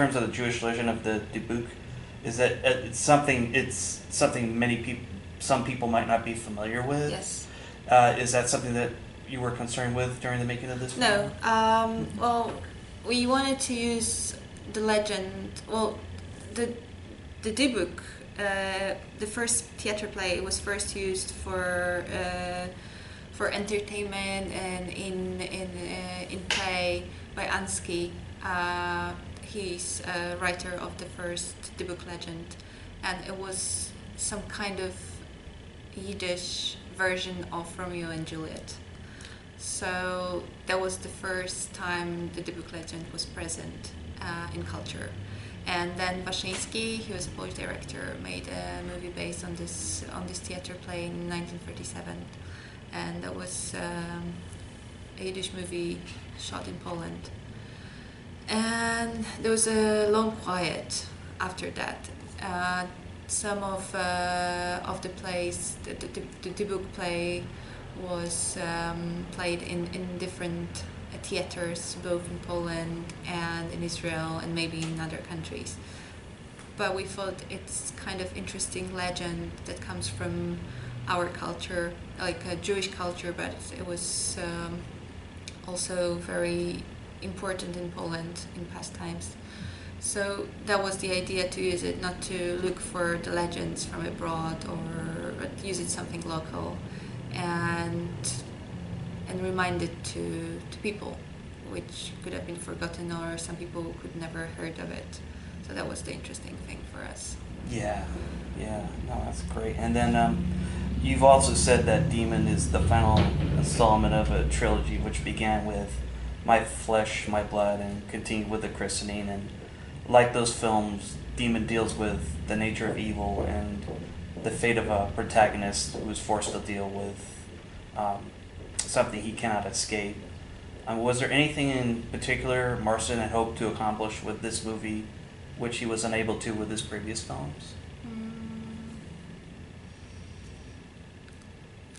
terms of the Jewish legend of the Dibuk, is that it's something some people might not be familiar with. Yes. Is that something that you were concerned with during the making of this film? No. Well, we wanted to use the legend. Well, the Dibuk, the first theater play, was first used for entertainment and in play by Ansky. He's a writer of the first Dibuk legend, and it was some kind of Yiddish version of Romeo and Juliet. So that was the first time the Dibuk legend was present in culture. And then Baszyński, he was a Polish director, made a movie based on this theater play in 1937, and that was a Yiddish movie shot in Poland. And there was a long quiet after that. Some of the plays, the Dibuk play, was played in different theaters, both in Poland and in Israel and maybe in other countries. But we thought it's kind of interesting legend that comes from our culture, like a Jewish culture, but it was also very important in Poland in past times. So that was the idea, to use it, not to look for the legends from abroad, but use it something local and remind it to people, which could have been forgotten, or some people could never heard of it. So that was the interesting thing for us. Yeah, no, that's great. And then you've also said that Demon is the final installment of a trilogy which began with My Flesh, My Blood and continued with the christening. And like those films, Demon deals with the nature of evil and the fate of a protagonist who is forced to deal with something he cannot escape. Was there anything in particular Marcin had hoped to accomplish with this movie which he was unable to with his previous films?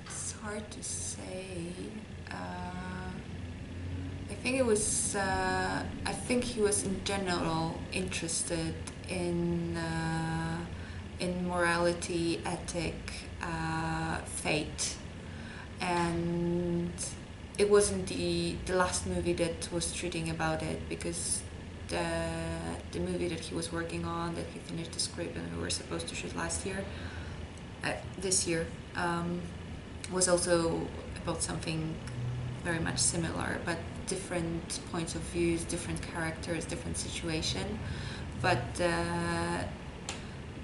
It's hard to say. I think it was. I think he was in general interested in morality, ethic, fate, and it wasn't the last movie that was treating about it, because the movie that he was working on, that he finished the script and we were supposed to shoot this year, was also about something very much similar, but different points of views, different characters, different situation. But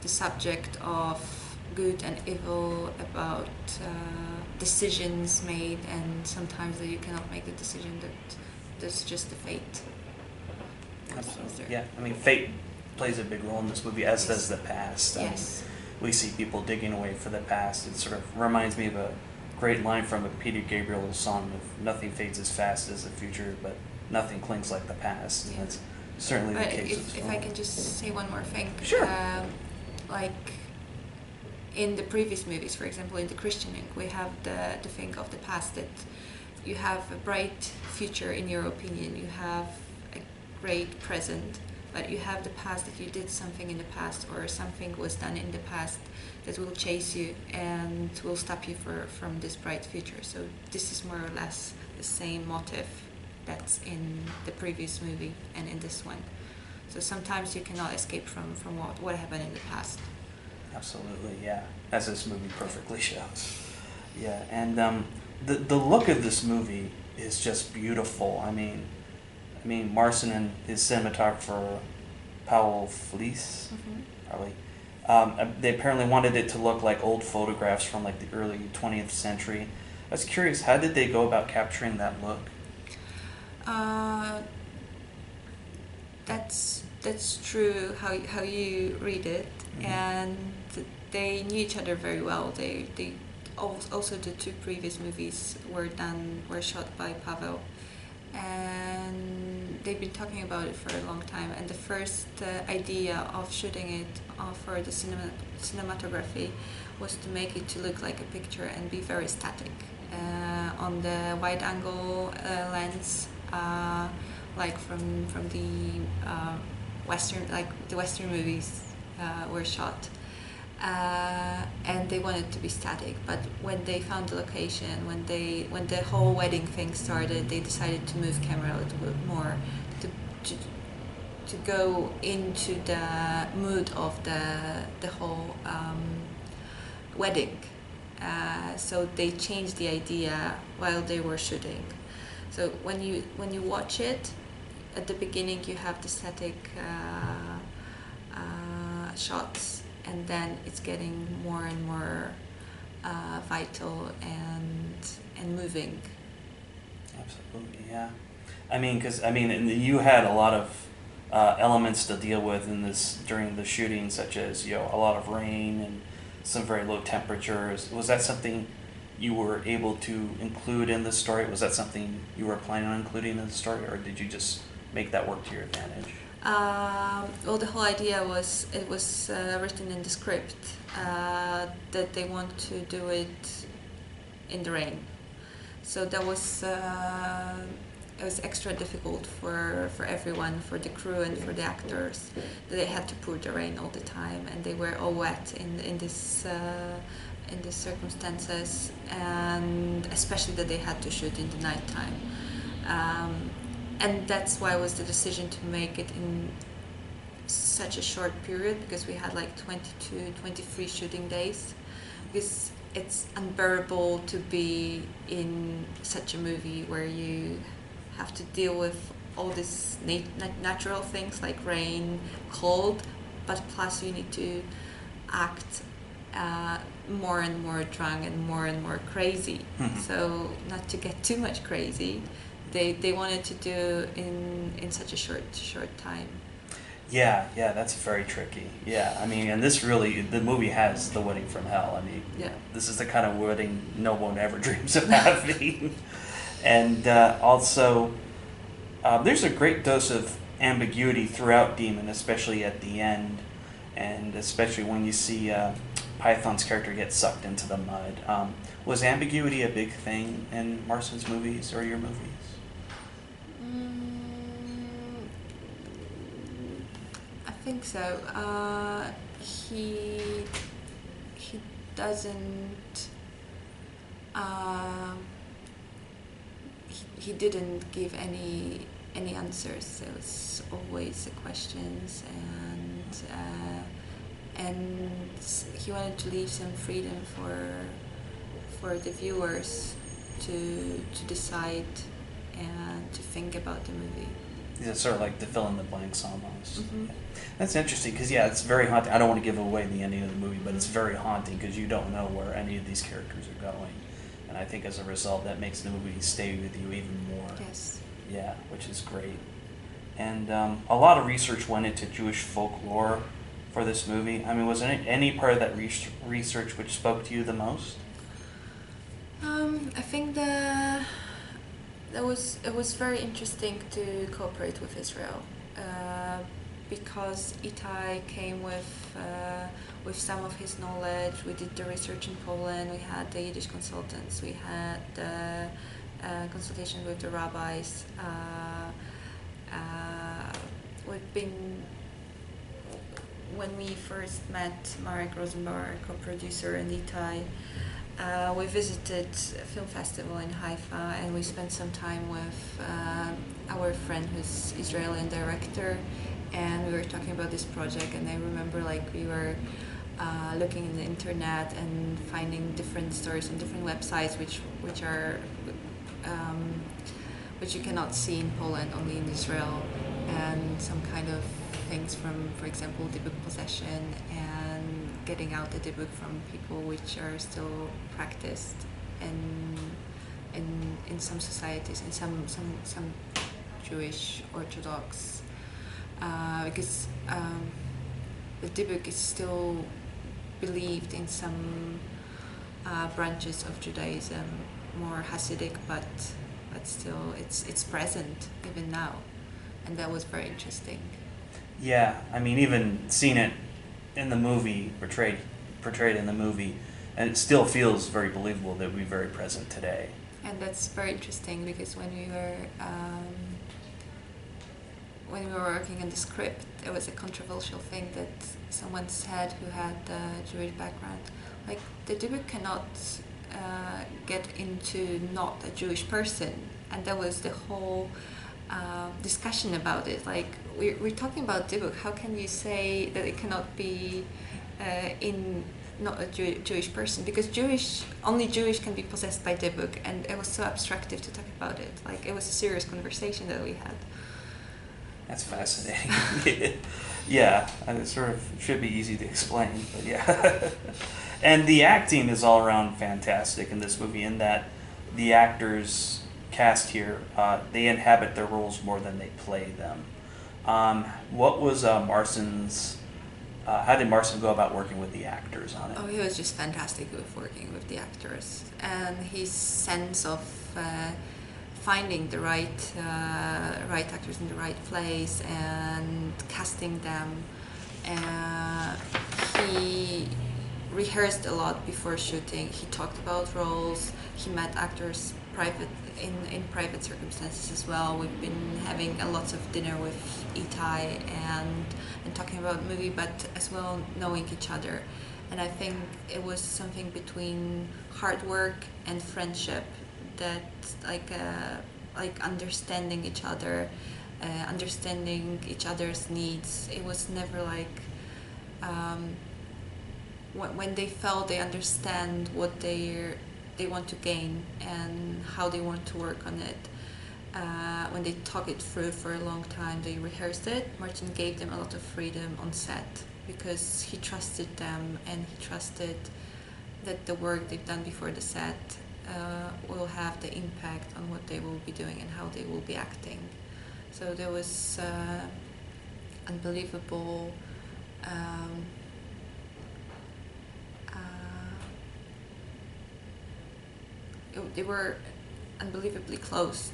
the subject of good and evil, about decisions made, and sometimes that you cannot make the decision, that's just the fate. Absolutely. Yeah, I mean, fate plays a big role in this movie, as does the past. Yes. We see people digging away for the past. It sort of reminds me of a great line from a Peter Gabriel song of "Nothing fades as fast as the future, but nothing clings like the past." Yeah. That's certainly the case. If I can just say one more thing. Sure. Like in the previous movies, for example, in the Christianing, we have the thing of the past, that you have a bright future in your opinion, you have a great present, but you have the past, that you did something in the past or something was done in the past that will chase you and will stop you from this bright future. So this is more or less the same motive that's in the previous movie and in this one. So sometimes you cannot escape from what happened in the past. Absolutely, yeah. As this movie perfectly shows. Yeah, and the look of this movie is just beautiful. I mean, Marcin and his cinematographer, Paul Fleece, probably. They apparently wanted it to look like old photographs from like the early 20th century. I was curious, how did they go about capturing that look? That's true. How you read it, and they knew each other very well. They also, the two previous movies were shot by Paweł, and they've been talking about it for a long time. And the first idea of shooting it for the cinematography was to make it to look like a picture and be very static on the wide angle lens, like from the the Western movies were shot. And they wanted to be static, but when they found the location, when the whole wedding thing started, they decided to move camera a little bit more to to, to go into the mood of the whole wedding. So they changed the idea while they were shooting. So when you watch it, at the beginning you have the static shots, and then it's getting more and more vital and moving. Absolutely, yeah. And you had a lot of elements to deal with in this during the shooting, such as a lot of rain and some very low temperatures. Was that something you were able to include in the story? Was that something you were planning on including in the story, or did you just make that work to your advantage? Well, the whole idea was it was written in the script that they want to do it in the rain. So that was it was extra difficult for everyone, for the crew and for the actors. They had to pour the rain all the time, and they were all wet in these circumstances, and especially that they had to shoot in the nighttime. And that's why it was the decision to make it in such a short period, because we had like 22, 23 shooting days. Because it's unbearable to be in such a movie where you have to deal with all these natural things like rain, cold, but plus you need to act more and more drunk and more crazy. Mhm. So not to get too much crazy, they wanted to do in such a short time. Yeah, that's very tricky. Yeah, and the movie has the wedding from hell. Yeah. This is the kind of wedding no one ever dreams of having. And also, there's a great dose of ambiguity throughout Demon, especially at the end, and especially when you see Python's character get sucked into the mud. Was ambiguity a big thing in Marcin's movies or your movies? I think so. He doesn't. He didn't give any answers. It was always the questions, and he wanted to leave some freedom for the viewers to decide and to think about the movie. Yeah, sort of like to fill in the blanks almost. Mm-hmm. Yeah. That's interesting because it's very haunting. I don't want to give away the ending of the movie, but it's very haunting because you don't know where any of these characters are going, and I think as a result that makes the movie stay with you even more. Yes. Yeah, which is great. And a lot of research went into Jewish folklore for this movie. Was there any part of that research which spoke to you the most? I think it was very interesting to cooperate with Israel because Itai came with some of his knowledge. We did the research in Poland. We had the Yiddish consultants. We had the consultation with the rabbis. We've been when we first met Marek Rosenbauer, co-producer, and Itai. We visited a film festival in Haifa, and we spent some time with our friend who's Israeli director, and we were talking about this project. And I remember we were looking in the internet and finding different stories on different websites, which are which you cannot see in Poland, only in Israel, and some kind of things from, for example, the book possession and getting out the book from people which are still practiced in some societies, in some Jewish Orthodox, because the book is still believed in some branches of Judaism, more Hasidic, but still it's present even now, and that was very interesting. Yeah, even seeing it in the movie, portrayed in the movie, and it still feels very believable that we're very present today. And that's very interesting because when we were when we were working on the script, there was a controversial thing that someone said who had a Jewish background. Like, the Dybbuk cannot get into not a Jewish person, and that was the whole discussion about it. Like, we're talking about Dybbuk. How can you say that it cannot be in not a Jewish person? Because only Jewish can be possessed by Dybbuk, and it was so abstractive to talk about it. Like, it was a serious conversation that we had. That's fascinating. Yeah, and it sort of should be easy to explain, but yeah. And the acting is all around fantastic in this movie, in that the actors cast here, they inhabit their roles more than they play them. What was Marcin's? How did Marcin go about working with the actors on it? Oh, he was just fantastic with working with the actors, and his sense of finding the right actors in the right place and casting them. He rehearsed a lot before shooting. He talked about roles. He met actors in private circumstances as well. We've been having a lots of dinner with Itai and talking about the movie, but as well knowing each other. And I think it was something between hard work and friendship, that like understanding each other, understanding each other's needs. It was never like when they felt they understand what they want to gain and how they want to work on it. When they talk it through for a long time, they rehearsed it. Marcin gave them a lot of freedom on set because he trusted them, and he trusted that the work they've done before the set will have the impact on what they will be doing and how they will be acting. So there was unbelievable they were unbelievably close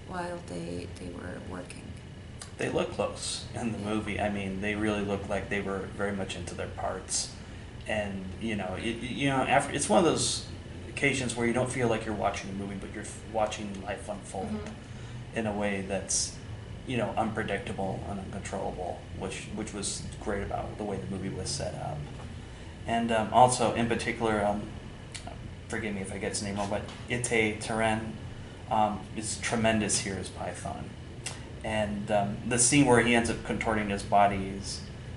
while they were working. They look close in the movie. I mean, they really look like they were very much into their parts, and after, it's one of those occasions where you don't feel like you're watching a movie, but you're watching life unfold in a way that's unpredictable and uncontrollable, which was great about the way the movie was set up. And also, in particular, forgive me if I get his name wrong, but Ite Turen is tremendous here as Python. And the scene where he ends up contorting his body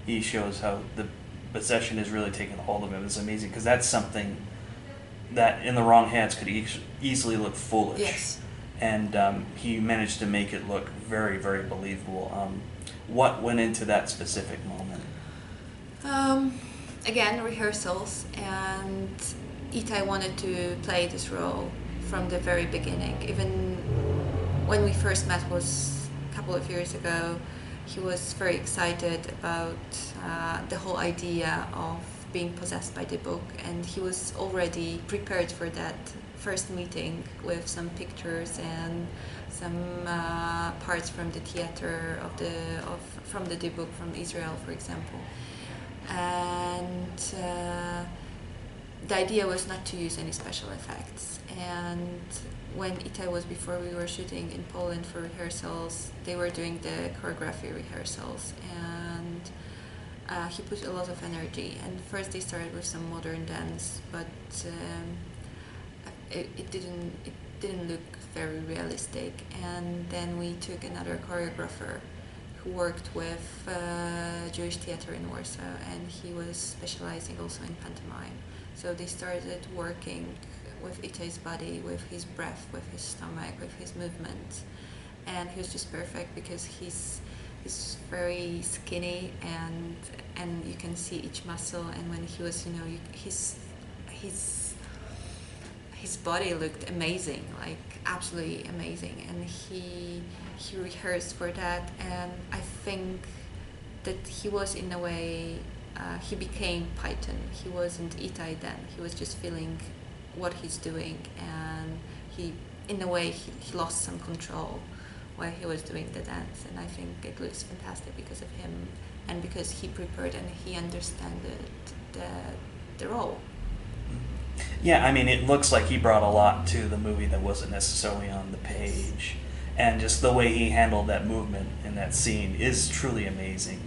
he shows how the possession is really taking hold of him. It's amazing, because that's something that in the wrong hands could easily look foolish. Yes. And he managed to make it look very, very believable. What went into that specific moment? Again, rehearsals, and Itai wanted to play this role from the very beginning. Even when we first met was a couple of years ago, he was very excited about the whole idea of being possessed by the book, and he was already prepared for that first meeting with some pictures and some parts from the theater from the book from Israel, for example. And the idea was not to use any special effects. And when Itai was, before we were shooting in Poland for rehearsals, they were doing the choreography rehearsals, and he put a lot of energy. And first they started with some modern dance, but it didn't look very realistic. And then we took another choreographer who worked with Jewish theater in Warsaw, and he was specializing also in pantomime. So they started working with Itai's body, with his breath, with his stomach, with his movements, and he was just perfect because he's very skinny, and you can see each muscle. And when he was, his body looked amazing, like absolutely amazing, and he rehearsed for that. And I think that he was, in a way, he became Python. He wasn't Itai then. He was just feeling what he's doing, and he lost some control while he was doing the dance. And I think it looks fantastic because of him, and because he prepared and he understood the role. Yeah, I mean, it looks like he brought a lot to the movie that wasn't necessarily on the page. And just the way he handled that movement in that scene is truly amazing,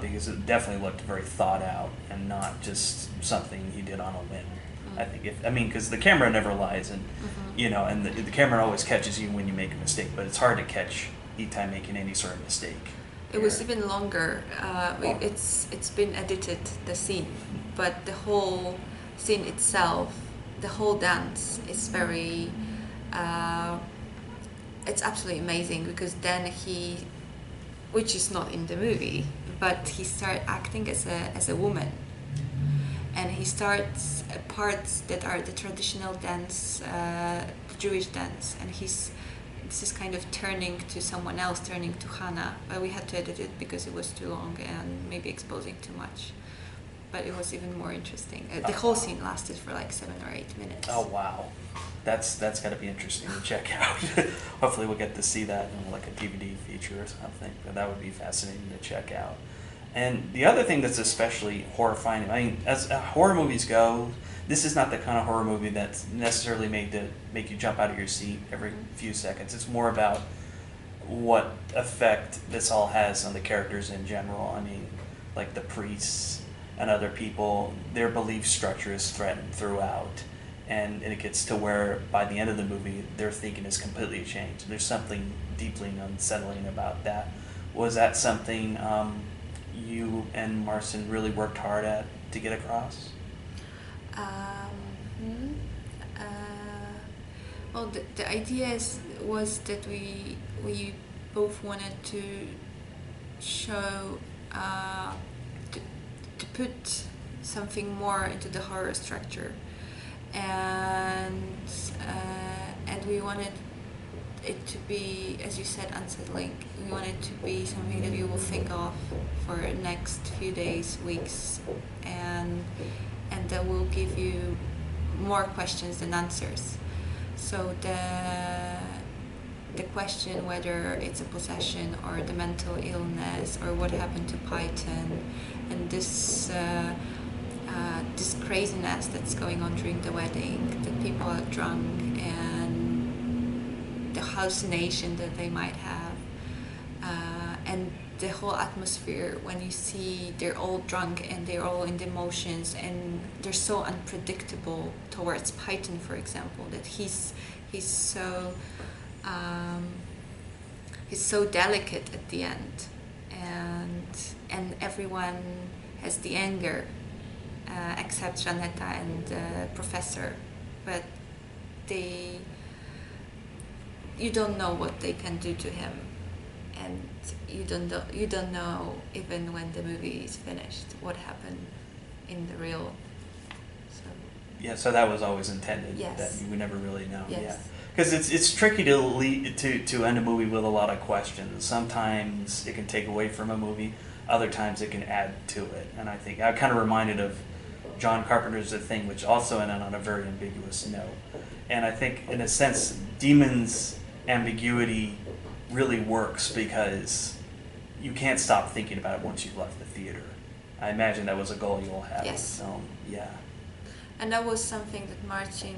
because it definitely looked very thought out and not just something he did on a whim. I think because the camera never lies, and and the camera always catches you when you make a mistake, but it's hard to catch Itai making any sort of mistake. It was even longer. It's been edited, the scene, but the whole scene itself, the whole dance is very. It's absolutely amazing, because then which is not in the movie, but he started acting as a woman, and he starts parts that are the traditional dance, the Jewish dance, and this is kind of turning to someone else, turning to Hannah. But we had to edit it because it was too long and maybe exposing too much. But it was even more interesting. The whole scene lasted for like 7 or 8 minutes. Oh wow, that's got to be interesting to check out. Hopefully we'll get to see that in like a DVD feature or something. But that would be fascinating to check out. And the other thing that's especially horrifying, I mean, as horror movies go, this is not the kind of horror movie that's necessarily made to make you jump out of your seat every few seconds. It's more about what effect this all has on the characters in general. I mean, like the priests and other people, their belief structure is threatened throughout. And it gets to where by the end of the movie, their thinking is completely changed. There's something deeply unsettling about that. Was that something you and Marcin really worked hard at to get across? Well, the idea was that we both wanted to show to put something more into the horror structure, and we wanted it to be, as you said, unsettling. We want it to be something that you will think of for the next few days, weeks, and that will give you more questions than answers. So the question whether it's a possession or the mental illness or what happened to Python, and this craziness that's going on during the wedding, that people are drunk, and the hallucination that they might have, and the whole atmosphere when you see they're all drunk and they're all in the emotions, and they're so unpredictable towards Python, for example, that he's so delicate at the end, and everyone has the anger except Janetta and the professor, but you don't know what they can do to him, and you don't know even when the movie is finished what happened in the real. So that was always intended. Yes. That you would never really know. Yes. Yeah. Because it's tricky to end a movie with a lot of questions. Sometimes it can take away from a movie. Other times it can add to it. And I think I'm kind of reminded of John Carpenter's The Thing, which also ended on a very ambiguous note. And I think, in a sense, Demon's ambiguity really works because you can't stop thinking about it once you've left the theater. I imagine that was a goal you all had. Yes. Yeah. And that was something that Marcin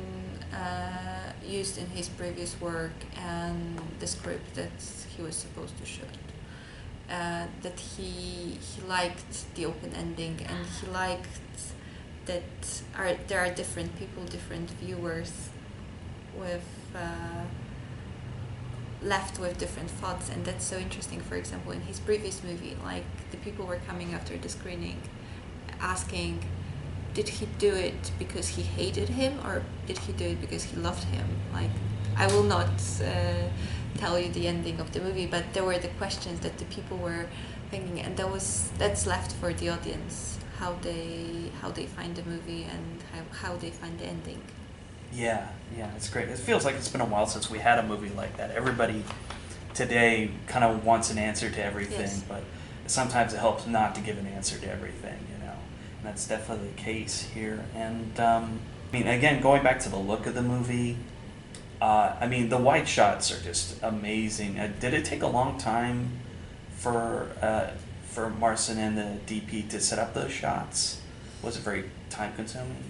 used in his previous work and the script that he was supposed to shoot. That he liked the open ending, and he liked that there are different people, different viewers, with left with different thoughts, and that's so interesting. For example, in his previous movie, like, the people were coming after the screening asking, did he do it because he hated him, or did he do it because he loved him? Like, I will not tell you the ending of the movie, but there were the questions that the people were thinking, and that's left for the audience, how they find the movie and how they find the ending. Yeah, it's great. It feels like it's been a while since we had a movie like that. Everybody today kind of wants an answer to everything, Yes. but sometimes it helps not to give an answer to everything, And that's definitely the case here. And I mean, again, going back to the look of the movie, I mean, the white shots are just amazing. Did it take a long time for Marcin and the DP to set up those shots? Was it very time consuming?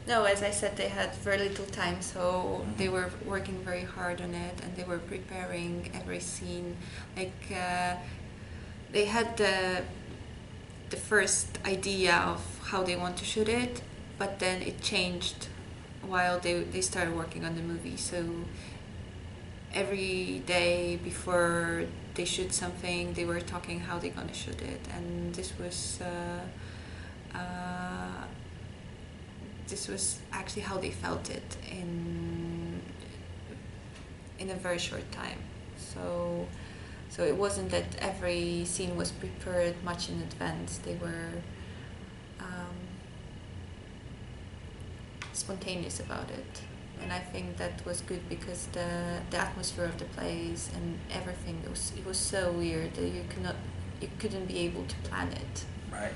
No, as I said, they had very little time, so Mhm. they were working very hard on it, and they were preparing every scene. Like they had the first idea of how they want to shoot it, but then it changed while they started working on the movie. So every day before they shoot something, they were talking how they're gonna shoot it, and uh, this was actually how they felt it in a very short time. So so it wasn't that every scene was prepared much in advance. They were um, spontaneous about it, and I think that was good because the atmosphere of the place and everything, it was so weird that you couldn't be able to plan it. Right.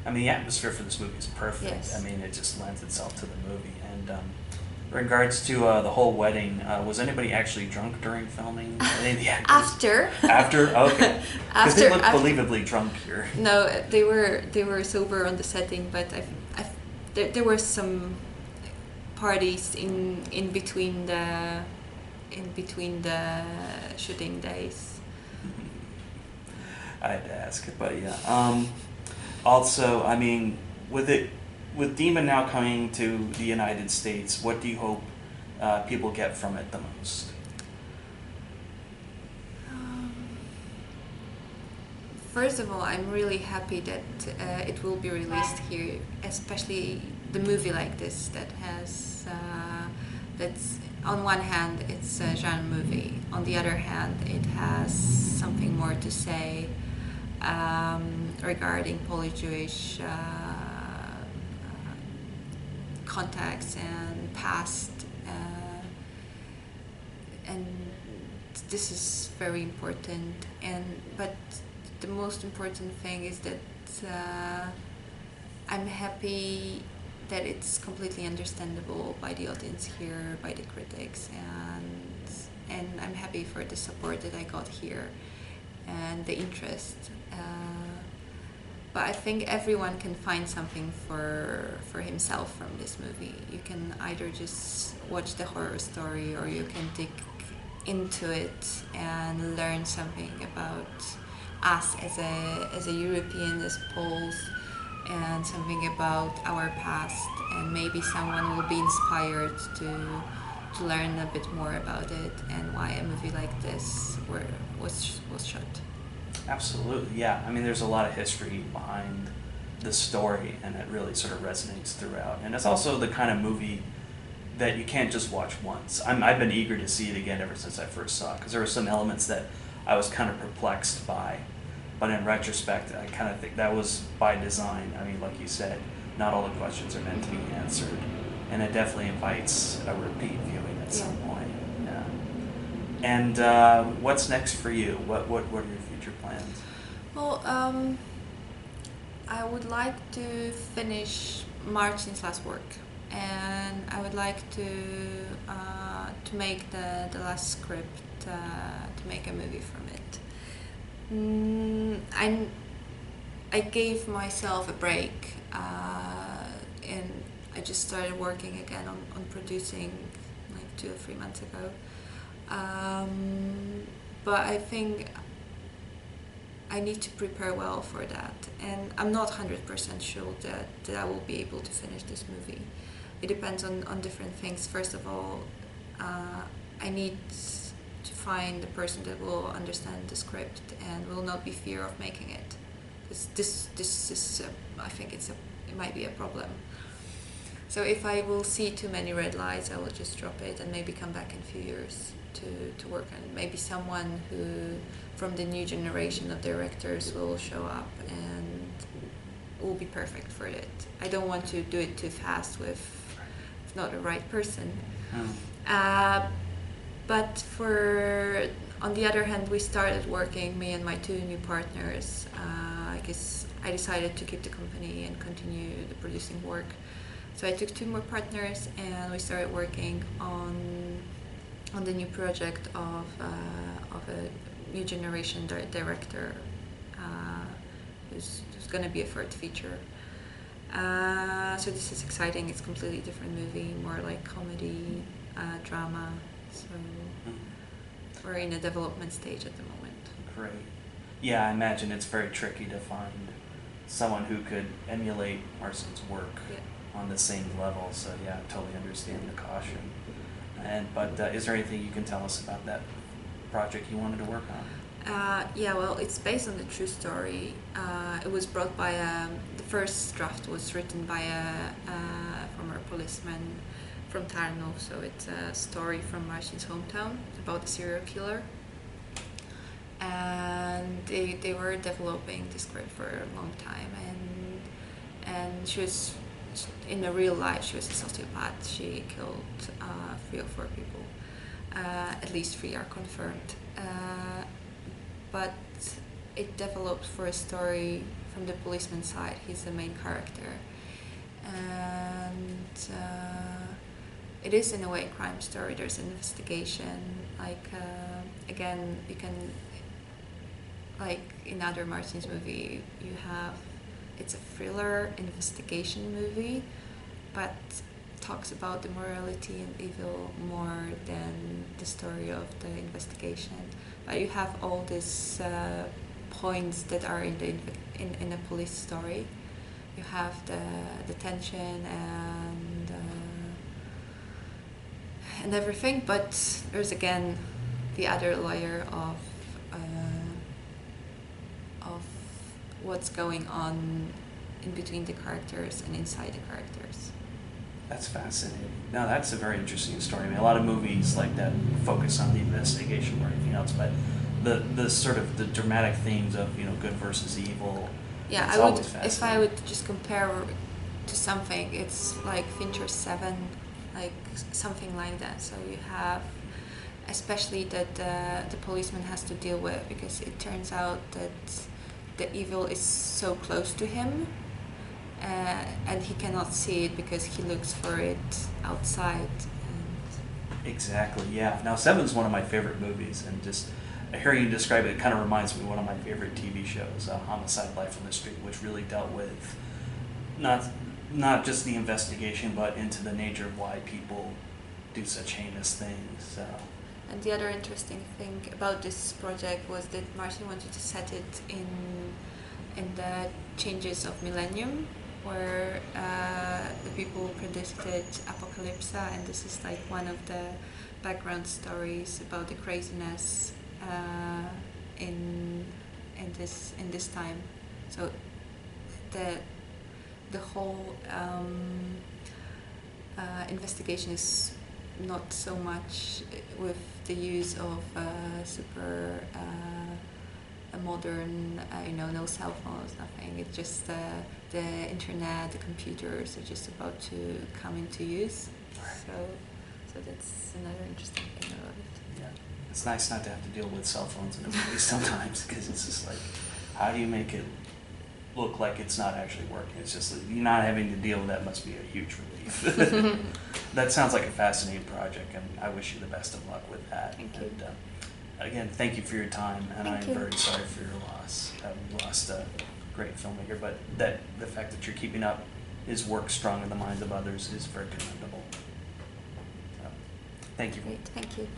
I mean, the atmosphere for this movie is perfect. Yes. I mean, it just lends itself to the movie. And in regards to the whole wedding, was anybody actually drunk during filming? Any of the actors? After. After? Okay. Because they look After- believably drunk here. No, they were sober on the setting, but there were some parties in between the shooting days. I had to ask, but yeah. Also, I mean, with Demon now coming to the United States, what do you hope people get from it the most? First of all, I'm really happy that it will be released here, especially the movie like this that has that's on one hand it's a genre movie, on the other hand it has something more to say regarding Polish-Jewish contacts and past, and this is very important. But the most important thing is that I'm happy that it's completely understandable by the audience here, by the critics, and I'm happy for the support that I got here and the interest. But I think everyone can find something for himself from this movie. You can either just watch the horror story, or you can dig into it and learn something about us as a European, as Poles, and something about our past, and maybe someone will be inspired to learn a bit more about it and why a movie like this was shot. Absolutely, yeah. I mean, there's a lot of history behind the story, and it really sort of resonates throughout. And it's also the kind of movie that you can't just watch once. I've been eager to see it again ever since I first saw it, because there were some elements that I was kind of perplexed by. But in retrospect, I kind of think that was by design. I mean, like you said, not all the questions are meant to be answered. And it definitely invites a repeat viewing at some point. Yeah. And what's next for you? What are your future plans? Well, I would like to finish Marcin's last work, and I would like to make the last script, to make a movie from it. I gave myself a break, and I just started working again on producing like 2 or 3 months ago. But I think I need to prepare well for that, and I'm not 100% sure that I will be able to finish this movie. It depends on different things. First of all, I need to find a person that will understand the script and will not be fear of making it. This is I think it might be a problem. So if I will see too many red lights, I will just drop it and maybe come back in a few years to work on it. Maybe someone who from the new generation of directors will show up and will be perfect for it. I don't want to do it too fast with not the right person. But on the other hand, we started working, me and my 2 new partners. I guess I decided to keep the company and continue the producing work. So I took 2 more partners, and we started working on the new project of a new generation director, who's going to be a third feature. So this is exciting. It's a completely different movie, more like comedy, drama. So we're in a development stage at the moment. Great. Yeah, I imagine it's very tricky to find someone who could emulate Marcin's work on the same level. So yeah, I totally understand the caution. But is there anything you can tell us about that project you wanted to work on? Yeah, well, it's based on the true story. It was brought by the first draft was written by a former policeman from Tarnów, so it's a story from Marcin's hometown about a serial killer. And they were developing this script for a long time, and she was, in the real life, she was a sociopath. She killed 3 or 4 people. At least 3 are confirmed. But it developed for a story from the policeman's side. He's the main character. And it is in a way a crime story. There's an investigation. Like, again, you can, like in other Martin's movie, you have, it's a thriller investigation movie, but talks about the morality and evil more than the story of the investigation. But you have all these points that are in the in a police story. You have the tension and everything, but there's again the other layer of what's going on in between the characters and inside the characters. That's fascinating. Now that's a very interesting story. I mean, a lot of movies like that focus on the investigation or anything else, but the sort of the dramatic themes of, you know, good versus evil. Yeah, it's I would, always fascinating. if I would just compare to something, it's like Fincher's Seven, like something like that. So you have, especially that the policeman has to deal with, because it turns out that the evil is so close to him, and he cannot see it because he looks for it outside. Exactly, yeah. Now, Seven's one of my favorite movies, and just hearing you describe it, it kind of reminds me of one of my favorite TV shows, Homicide: Life on the Street, which really dealt with not just the investigation, but into the nature of why people do such heinous things. So. And the other interesting thing about this project was that Marcin wanted to set it in the changes of millennium, where the people predicted apocalypse, and this is like one of the background stories about the craziness in this time. So the whole investigation is not so much with the use of super modern, no cell phones, nothing. It's just the internet, the computers are just about to come into use. So that's another interesting thing about it. Yeah, it's nice not to have to deal with cell phones in a movie sometimes, because it's just like, how do you make it look like it's not actually working? It's just like, you're not having to deal with that must be a huge relief. That sounds like a fascinating project, and I wish you the best of luck with that. Thank you. And, again, thank you for your time, and Thank I'm you. very sorry for your loss. We lost a great filmmaker, but the fact that you're keeping up his work strong in the minds of others is very commendable. So, thank you. Great, thank you.